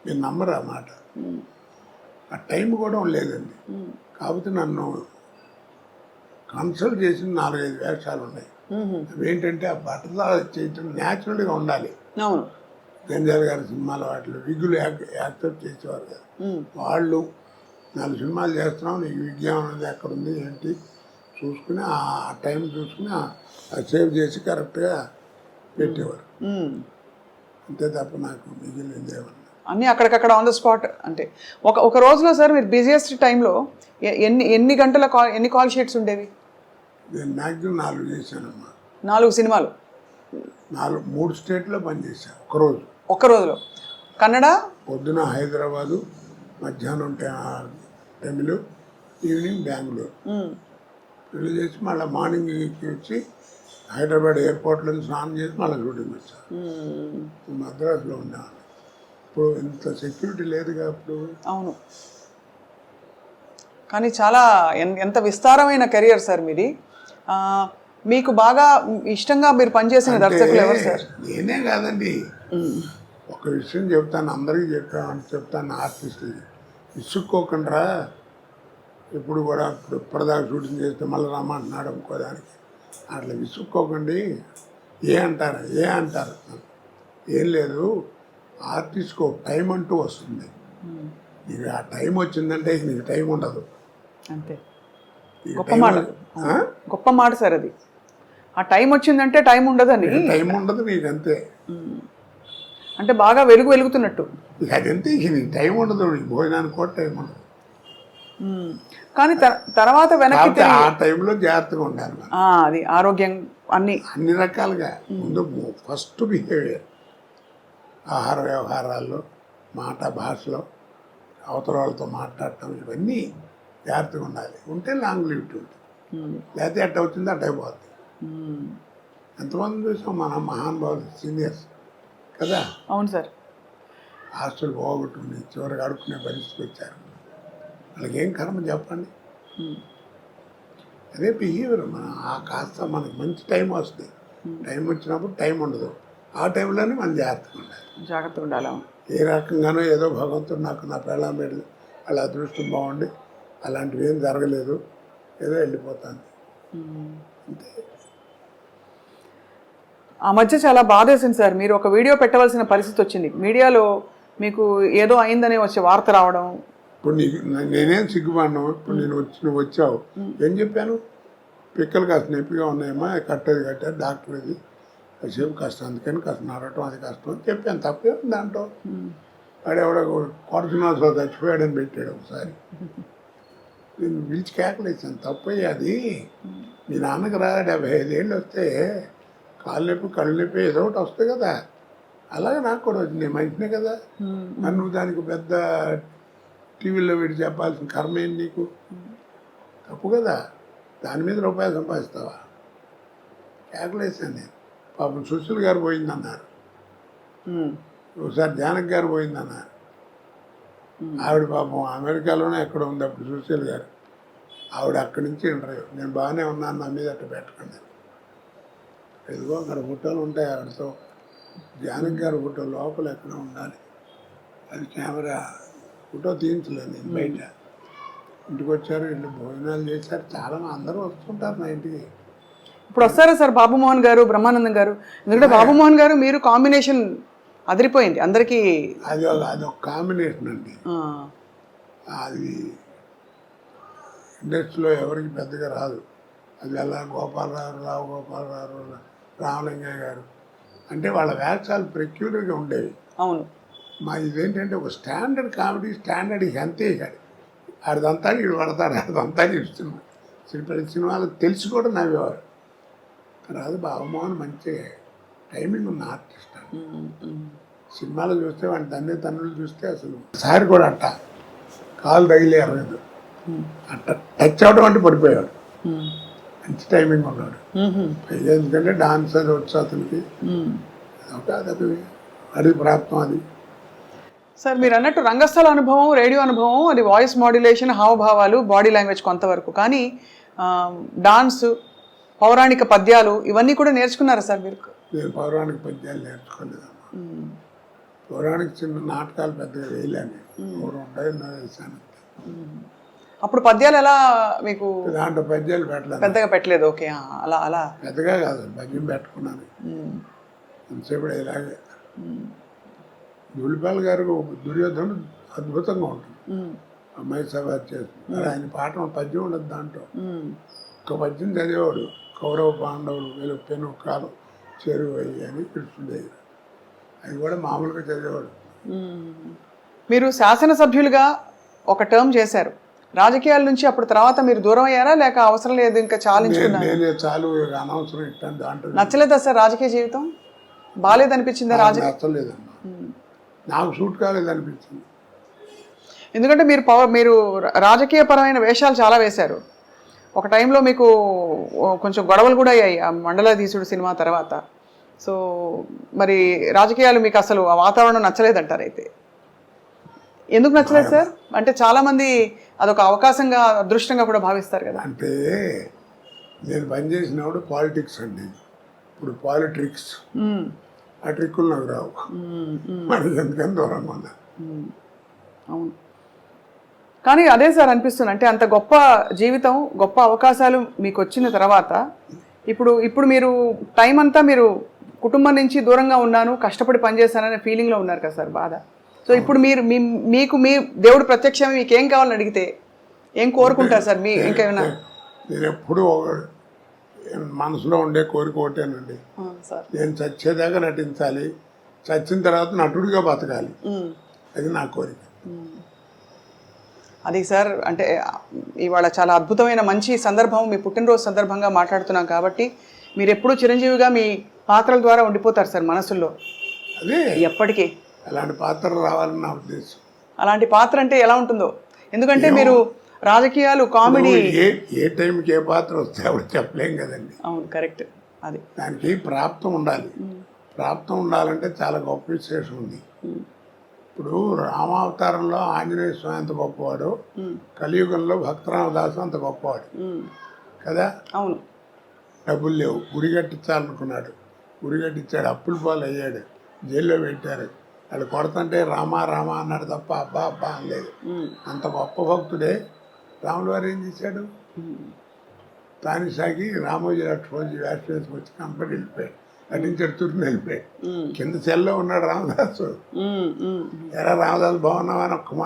మీరు నమ్మరు ఆ మాట. ఆ టైం కూడా లేదండి. కాకపోతే నన్ను కన్సల్ట్ చేసిన 4-5 వేషాలు ఉన్నాయి. అవేంటంటే ఆ బట్టలా చేయటం న్యాచురల్గా ఉండాలి. అవును, గంజాల గారి సినిమాలు వాటిలో విగ్గులు యాక్సెప్ట్ చేసేవారు కదా. వాళ్ళు 4 సినిమాలు చేస్తున్నాం, నీకు విజ్ఞానం అనేది ఎక్కడ ఉంది ఏంటి చూసుకుని ఆ టైం చూసుకుని సేవ్ చేసి కరెక్ట్గా పెట్టేవారు. అంతే తప్ప నాకు మిగిలింది ఏమన్నా అన్నీ అక్కడికక్కడ ఆన్ ద స్పాట్. అంటే ఒక రోజులో సార్ మీరు బిజియెస్ట్ టైంలో ఎన్ని గంటల ఎన్ని కాల్ షీట్స్ ఉండేవి? నేను మ్యాక్సిమం 4 చేశానమ్మా. 4 సినిమాలు 3 స్టేట్లో పనిచేశాను ఒకరోజు. ఒక్క రోజులో. కన్నడ పొద్దున హైదరాబాదు, మధ్యాహ్నం తమిళ్, ఈవినింగ్ బెంగళూరు. పెళ్లి చేసి మళ్ళీ మార్నింగ్కి వచ్చి హైదరాబాద్ ఎయిర్పోర్ట్లో స్నానం చేసి మళ్ళీ షూటింగ్ వచ్చాను. మద్రాసులో ఉండేవాడిని. ఇప్పుడు ఇంత సెక్యూరిటీ లేదుగా అప్పుడు. అవును, కానీ చాలా ఎంత విస్తారమైన కెరియర్ సార్ మీది. మీకు బాగా ఇష్టంగా మీరు పనిచేసిన దర్శకులు ఎవరు సార్? నేనే కాదండి, ఒక విషయం చెప్తాను, అందరికీ చెప్తాను ఆర్టిస్టులకి, విసుక్కోకుండా ఎప్పుడు కూడా ఇప్పటిదాకా షూటింగ్ చేస్తే మళ్ళీ రమ్మంటున్నాడు అనుకోదానికి అట్లా విసుక్కోకండి. ఏ అంటారు ఏం లేదు, ఆర్టిస్ట్కి ఒక టైం అంటూ వస్తుంది. ఇక ఆ టైం వచ్చిందంటే ఇక నీకు టైం ఉండదు. అంతే, గొప్ప మాట సార్ అది. ఆ టైం వచ్చిందంటే టైం ఉండదని. టైం ఉండదు నీకు, అంతే. అంటే బాగా వెలుగుతున్నట్టు. ఇక అదంతే, ఇక నీకు టైం ఉండదు, నీకు భోజనానికి కూడా టైం ఉండదు. కానీ తర్వాత వెనక్కి ఆ టైంలో జాగ్రత్తగా ఉండాలి. అది ఆరోగ్యం అన్ని రకాలుగా. ముందు ఫస్ట్ బిహేవియర్, ఆహార వ్యవహారాల్లో, మాట భాషలో, అవతల వాళ్ళతో మాట్లాడటం, ఇవన్నీ జాగ్రత్తగా ఉండాలి. ఉంటే లాంగ్ లివిటీ ఉంటుంది. లేకపోతే ఎట్ట వచ్చిందో అట్ట అయిపోతుంది. ఎంతమంది చూసాం మన మహానుభావులు, సీనియర్స్ కదా. అవును సార్. ఆస్తులు పోగొట్టుకుని చివరికి అడుక్కునే పరిస్థితికి వచ్చారు. వాళ్ళకి ఏం కర్మ చెప్పండి. అదే బిహేవియర్. కాస్త మనకి మంచి టైం వస్తుంది. టైం వచ్చినప్పుడు టైం ఉండదు. ఆ టైంలోనే మనం జాగ్రత్తగా ఉండాలి. ఏ రకంగానో ఏదో భగవంతుడు నాకు నా పెళ్ళాం పెళ్ళి వాళ్ళ అదృష్టం బాగుండి అలాంటివి ఏం జరగలేదు, ఏదో వెళ్ళిపోతాను అంతే. ఆ మధ్య చాలా బాధేసింది సార్, మీరు ఒక వీడియో పెట్టవలసిన పరిస్థితి వచ్చింది. మీడియాలో మీకు ఏదో అయిందనే వచ్చే వార్త రావడం. ఇప్పుడు నేనేం సిగ్గుపడినా. ఇప్పుడు నువ్వు వచ్చావు, ఏం చెప్పాను? పిక్కలు కాస్త నొప్పిగా ఉన్నాయమ్మా, కట్టారు డాక్టర్ ఇది కాసేపు కష్టం, అందుకని కాస్త నడవటం అది కష్టం అని చెప్పాను. తప్పే దాంట్లో. వాడెవడో కొడుకున్నాడు చచ్చిపోయాడని పెట్టాడు ఒకసారి. నేను పిలిచి కేకలేసాను, తప్పయ్య అది. మీ నాన్నకి రా 75 ఏళ్ళు వస్తే కాళ్ళు నొప్పి కళ్ళు నొప్పి ఏదో ఒకటి వస్తాయి కదా, అలాగే నాకు కూడా వచ్చింది. నేను మంచినే కదా, నన్ను దానికి పెద్ద టీవీలో పెట్టి చెప్పాల్సిన కర్మ ఏంటి నీకు? తప్పు కదా. దాని మీద రూపాయలు సంపాదిస్తావా? కేకలేసాను నేను. పాపం సుశీల్ గారు పోయిందన్నారు, ఒకసారి జానకి గారు పోయిందన్నారు. ఆవిడ పాపం అమెరికాలోనే ఎక్కడ ఉంది అప్పుడు సుశీల్ గారు. ఆవిడ అక్కడి నుంచి ఇంటర్వ్యూ, నేను బాగానే ఉన్నాను, నా మీద అట్లా పెట్టకండి. ఎదుగో అక్కడ ఫోటోలు ఉంటాయి ఆవిడతో. జానకి గారి ఫోటో లోపల ఎక్కడ ఉండాలి, అది కెమెరా ఫోటో తీయించలేదు నేను బయట. ఇంటికి వచ్చారు, ఇంట్లో భోజనాలు చేశారు. చాలా అందరూ వస్తుంటారు నా ఇంటికి. ఇప్పుడు వస్తారా సార్ బాబుమోహన్ గారు, బ్రహ్మానందం గారు? ఎందుకంటే బాబుమోహన్ గారు మీరు కాంబినేషన్ అదిరిపోయింది అందరికీ. అదొక కాంబినేషన్ అండి. అది ఇండస్ట్రీలో ఎవరికి పెద్దగా రాదు. అది ఎలా గోపాలరావు, రావు గోపాలరావు, రామలింగయ్య గారు అంటే వాళ్ళ వేషాలు పెక్యులర్గా ఉండేవి. అవును. మా ఇదేంటంటే ఒక స్టాండర్డ్ కామెడీ, స్టాండర్డ్ అంతే. కాదు ఆడిదంతా వీడు పడతాడు, ఆడిదంతా ఇస్తున్నాడు. ప్రతి సినిమాలు తెలిసి కూడా నవ్వేవారు. తర్వాత బాబుమోహన్ మంచి టైమింగ్ ఉన్న ఆర్టిస్ట్. సినిమాలు చూస్తే వాడి తన్నులు చూస్తే అసలు సారి కూడా అట్ట కాలు తగిలే అరగదు, అట్ట టచ్ అవడం అంటే పడిపోయాడు. మంచి టైమింగ్ ఉన్నాడు. ఎందుకంటే డాన్స్ అది వచ్చు అతనికి, అదొక అది ప్రాప్తం. అది సార్ మీరు అన్నట్టు రంగస్థల అనుభవం, రేడియో అనుభవం, అది వాయిస్ మాడ్యులేషన్, హావభావాలు, బాడీ లాంగ్వేజ్ కొంతవరకు. కానీ డాన్స్, పౌరాణిక పద్యాలు ఇవన్నీ కూడా నేర్చుకున్నారా సార్ మీరు? నేను పౌరాణిక పద్యాలు నేర్చుకోలేదమ్మా. పౌరాణిక చిన్న నాటకాలు పెద్దగా వేయలేను, ఎవరు ఉంటాయో వేసాను. అప్పుడు పద్యాలు ఎలా మీకు దాంట్లో పద్యాలు పెట్టలేదు, పెద్దగా పెట్టలేదు? ఓకే, అలా అలా పెద్దగా కాదు, పద్యం పెట్టుకున్నాను ఎంతసేపు ఇలాగే. ధూళిపాల గారు దుర్యోధనుడు అద్భుతంగా ఉంటుంది, అమ్మాయి సభ చేస్తుంది. ఆయన పాట పద్యం ఉండదు దాంట్లో, ఒక పద్యం చదివేవాడు. కౌరవ పాండవులు వీళ్ళు పెను కాలం చెరువు అయ్యి అని కృష్ణుడు దగ్గర, అది కూడా మామూలుగా చదివేవాడు. మీరు శాసనసభ్యులుగా ఒక టర్మ్ చేశారు, రాజకీయాల నుంచి అప్పుడు తర్వాత మీరు దూరం అయ్యారా లేక అవసరం లేదు ఇంకా చాలించుకున్నారు? నేనే చాలు అనవసరం ఇట్టాను దాంట్లో. నచ్చలేదా సార్ రాజకీయ జీవితం? బాగాలేదనిపించిందా రాజకీయ? నచ్చలేదమ్మా, నాకు సూట్ కాలేదనిపించింది. ఎందుకంటే మీరు రాజకీయపరమైన వేషాలు చాలా వేశారు. ఒక టైంలో మీకు కొంచెం గొడవలు కూడా అయ్యాయి ఆ మండలాధీశుడు సినిమా తర్వాత. సో మరి రాజకీయాలు మీకు అసలు ఆ వాతావరణం నచ్చలేదంటారు అయితే? ఎందుకు నచ్చలేదు సార్? అంటే చాలామంది అదొక అవకాశంగా అదృష్టంగా కూడా భావిస్తారు కదా. అంటే నేను పనిచేసినప్పుడు పాలిటిక్స్ అండి, ఇప్పుడు పాలిట్రిక్స్, ఆ ట్రిక్కులు నాకు రావు, మరి ఎందుకని దూరంగా ఉన్నా. అవును, కానీ అదే సార్ అనిపిస్తుంది, అంటే అంత గొప్ప జీవితం, గొప్ప అవకాశాలు మీకు వచ్చిన తర్వాత ఇప్పుడు మీరు టైం అంతా మీరు కుటుంబం నుంచి దూరంగా ఉన్నాను, కష్టపడి పనిచేశాననే ఫీలింగ్లో ఉన్నారు కదా సార్, బాధ. సో ఇప్పుడు మీకు మీ దేవుడు ప్రత్యక్షంగా మీకు ఏం కావాలని అడిగితే ఏం కోరుకుంటారు సార్? మీ ఇంకేమైనా? నేను ఎప్పుడూ మనసులో ఉండే కోరిక ఒకటేనండి, సార్ నేను చచ్చేదాకా నటించాలి, చచ్చిన తర్వాత నటుడిగా బతకాలి, అది నా కోరిక. అది సార్, అంటే ఇవాళ చాలా అద్భుతమైన మంచి సందర్భం, మీ పుట్టినరోజు సందర్భంగా మాట్లాడుతున్నాం కాబట్టి మీరు ఎప్పుడూ చిరంజీవిగా మీ పాత్రల ద్వారా ఉండిపోతారు సార్ మనసుల్లో అదే ఎప్పటికీ. అలాంటి పాత్ర రావాలని నా ఉద్దేశం. అలాంటి పాత్ర అంటే ఎలా ఉంటుందో, ఎందుకంటే మీరు రాజకీయాలు, కామెడీ, ఏ టైంకి ఏ పాత్ర వస్తే అప్పుడు చెప్పలేం కదండి. అవును, కరెక్ట్. అది దానికి ప్రాప్తం ఉండాలి, ప్రాప్తం ఉండాలంటే చాలా గొప్ప విశేషం ఉంది. ఇప్పుడు రామావతారంలో ఆంజనేయ స్వామి అంత గొప్పవాడు, కలియుగంలో భక్తరామదాసు అంత గొప్పవాడు కదా. అవును, డబ్బులు లేవు, గుడి కట్టించాలనుకున్నాడు, గుడి కట్టించాడు, అప్పుల పాలు అయ్యాడు, జైల్లో పెట్టారు. వాళ్ళు కొడతంటే రామా రామా అన్నాడు తప్ప అబ్బా అబ్బా అనలేదు. అంత గొప్ప భక్తుడే రాముల వారు ఏం చేశాడు, తానిసాకి రామోజీ లక్ష్మణజీ వేస్ట్ వేసుకొచ్చి కంపెనీ వెళ్ళిపోయాడు, నటించాడు, తుర్ని వెళ్ళిపోయాడు. కింద సెల్లో ఉన్నాడు రామదాసు. ఎరా రామదాసు బాగున్నావా అని ఒక్క